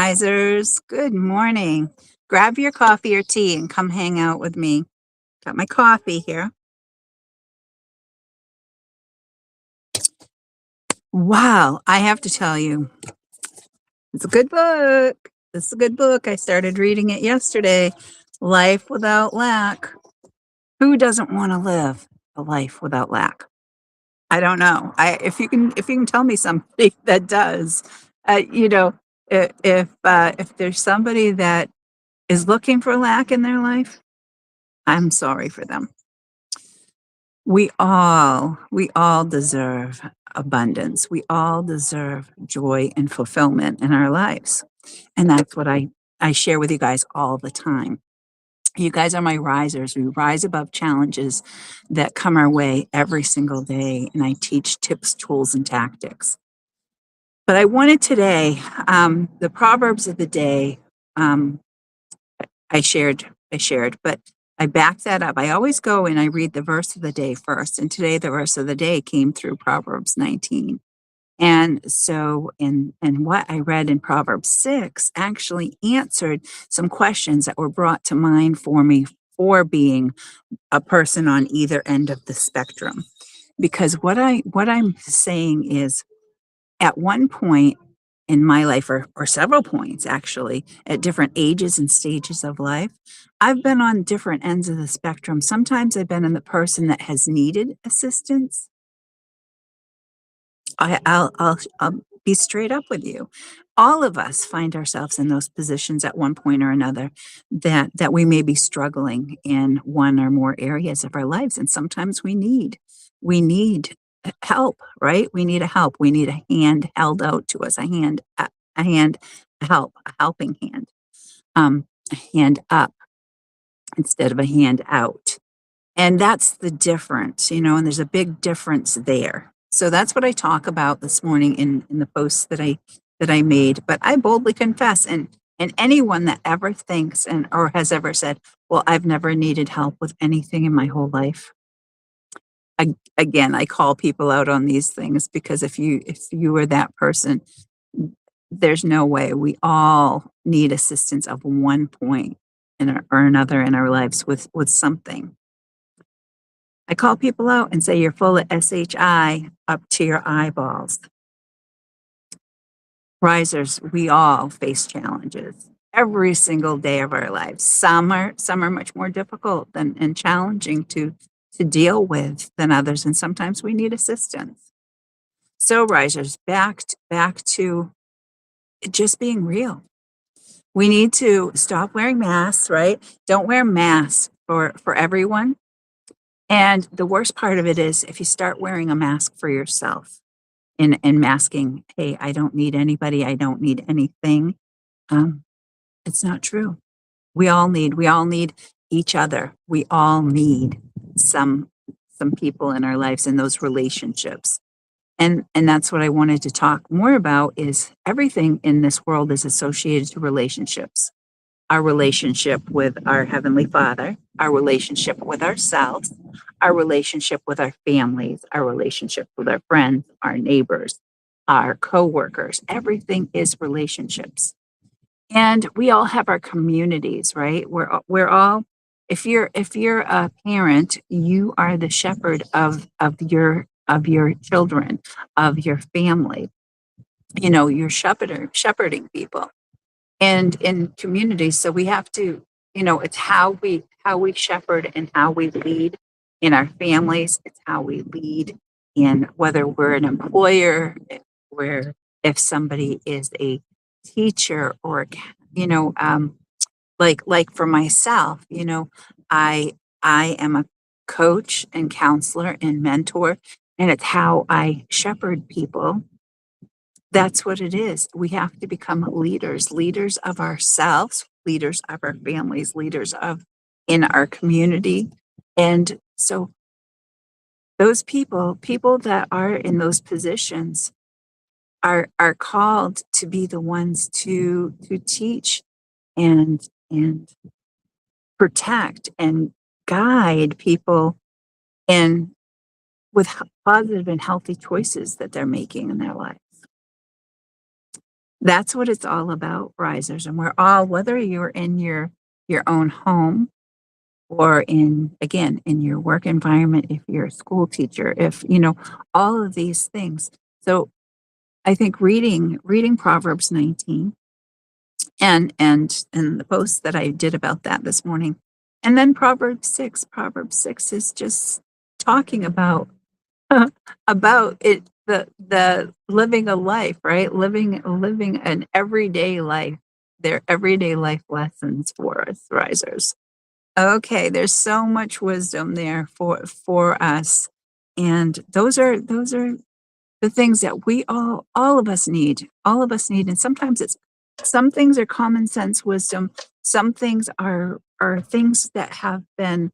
risers. Good morning. Grab your coffee or tea and come hang out with me. Got my coffee here. Wow, I have to tell you, it's a good book. It's a good book. I started reading it yesterday. Life Without Lack. Who doesn't want to live a life without lack? I don't know. If you can tell me somebody that does, uh, you know, if there's somebody that is looking for lack in their life, I'm sorry for them. We all deserve abundance. We all deserve joy and fulfillment in our lives. And that's what I share with you guys all the time. You guys are my risers. We rise above challenges that come our way every single day. And I teach tips, tools, and tactics. But I wanted today, the Proverbs of the day, um, I shared, but I back that up. I always go and I read the verse of the day first. And today the verse of the day came through Proverbs 19. And so and what I read in Proverbs 6 actually answered some questions that were brought to mind for me for being a person on either end of the spectrum. Because what I'm saying is at one point in my life, or several points actually, at different ages and stages of life, I've been on different ends of the spectrum. Sometimes I've been in the person that has needed assistance. I'll be straight up with you. All of us find ourselves in those positions at one point or another that we may be struggling in one or more areas of our lives, and sometimes we need help, right? We need a help. We need a hand held out to us, a hand, a helping hand, a hand up instead of a hand out. And that's the difference, and there's a big difference there. So that's what I talk about this morning in the posts that I made. But I boldly confess, and anyone that ever thinks and or has ever said, "Well, I've never needed help with anything in my whole life." Again, I call people out on these things because if you were that person, there's no way. We all need assistance of one point or another in our lives with something. I call people out and say, "You're full of SHI up to your eyeballs." Risers, we all face challenges every single day of our lives. Some are much more difficult and challenging to deal with than others, and sometimes we need assistance. So, risers, back to just being real. We need to stop wearing masks, right? Don't wear masks for everyone. And the worst part of it is if you start wearing a mask for yourself and masking, "Hey, I don't need anybody, I don't need anything." Um, it's not true. We all need each other. We all need some some people in our lives in those relationships. And that's what I wanted to talk more about is everything in this world is associated to relationships. Our relationship with our Heavenly Father, our relationship with ourselves, our relationship with our families, our relationship with our friends, our neighbors, our coworkers. Everything is relationships. And we all have our communities, right? We're all if you're a parent, you are the shepherd of your children, of your family. You're shepherding people and in communities. So we have to, it's how we shepherd and how we lead in our families. It's how we lead in whether we're an employer, where if somebody is a teacher or like for myself, I am a coach and counselor and mentor, and it's how I shepherd people. That's what it is. We have to become leaders of ourselves, leaders of our families, leaders of in our community. And so those people that are in those positions are called to be the ones to teach and protect and guide people in with positive and healthy choices that they're making in their life. That's what it's all about, risers. And we're all, whether you're in your own home or in, again, in your work environment, if you're a school teacher, if, all of these things. So I think reading Proverbs 19 and the post that I did about that this morning. And then Proverbs 6. Proverbs 6 is just talking about about it, the living a life, right? Living an everyday life. Their everyday life lessons for us, risers. Okay, there's so much wisdom there for us. And those are the things that we all of us need. All of us need. And sometimes it's some things are common sense wisdom. Some things are things that have been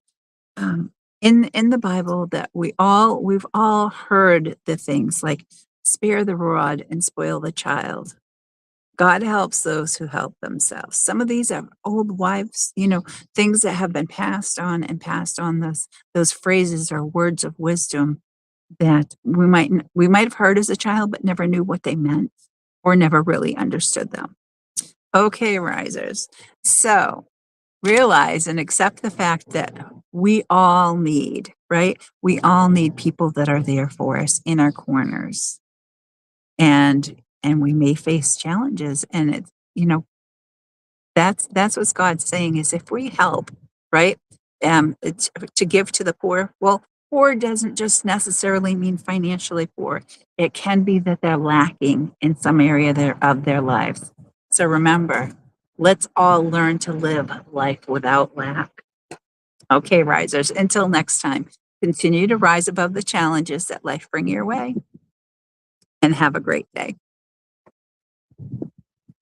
um, in the Bible that we've all heard the things like spare the rod and spoil the child. God helps those who help themselves. Some of these are old wives, things that have been passed on and passed on. Those phrases or words of wisdom that we might have heard as a child, but never knew what they meant or never really understood them. Okay, risers. So realize and accept the fact that we all need, right? We all need people that are there for us in our corners. And we may face challenges, and it's, that's what God's saying is if we help, right? It's to give to the poor. Well, poor doesn't just necessarily mean financially poor. It can be that they're lacking in some area of their lives. So remember, let's all learn to live life without lack. Okay, risers, until next time, continue to rise above the challenges that life bring your way and have a great day.